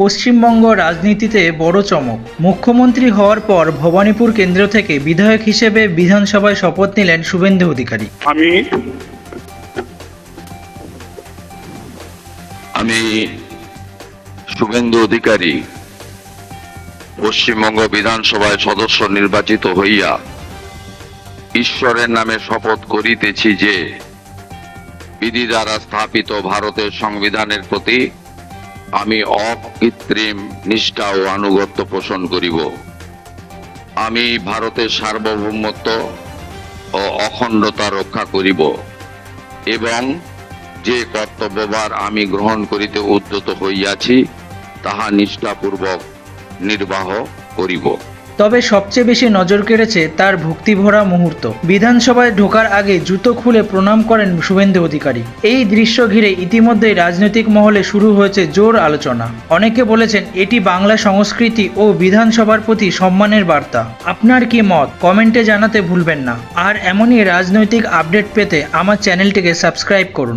পশ্চিমবঙ্গ রাজনীতিতে বড় চমক। মুখ্যমন্ত্রী হওয়ার পর ভবানীপুর কেন্দ্র থেকে বিধায়ক হিসেবে বিধানসভায় শপথ নিলেন শুভেন্দু অধিকারী। আমি শুভেন্দু অধিকারী পশ্চিমবঙ্গ বিধানসভায় সদস্য নির্বাচিত হইয়া ঈশ্বরের নামে শপথ করিতেছি যে বিধি দ্বারা স্থাপিত ভারতের সংবিধানের প্রতি আমি অকৃত্রিম নিষ্ঠা ও আনুগত্য পোষণ করিব। আমি ভারতের সার্বভৌমত্ব ও অখণ্ডতা রক্ষা করিব এবং যে কর্তব্যভার আমি গ্রহণ করিতে উদ্যত হইয়াছি তাহা নিষ্ঠাপূর্বক নির্বাহ করিব। তবে সবচেয়ে বেশি নজর কেড়েছে তার ভক্তিভরা মুহূর্ত। বিধানসভায় ঢোকার আগে জুতো খুলে প্রণাম করেন শুভেন্দু অধিকারী। এই দৃশ্য ঘিরে ইতিমধ্যেই রাজনৈতিক মহলে শুরু হয়েছে জোর আলোচনা। অনেকে বলেছেন এটি বাংলা সংস্কৃতি ও বিধানসভার প্রতি সম্মানের বার্তা। আপনার কি মত কমেন্টে জানাতে ভুলবেন না। আর এমনই রাজনৈতিক আপডেট পেতে আমার চ্যানেলটিকে সাবস্ক্রাইব করুন।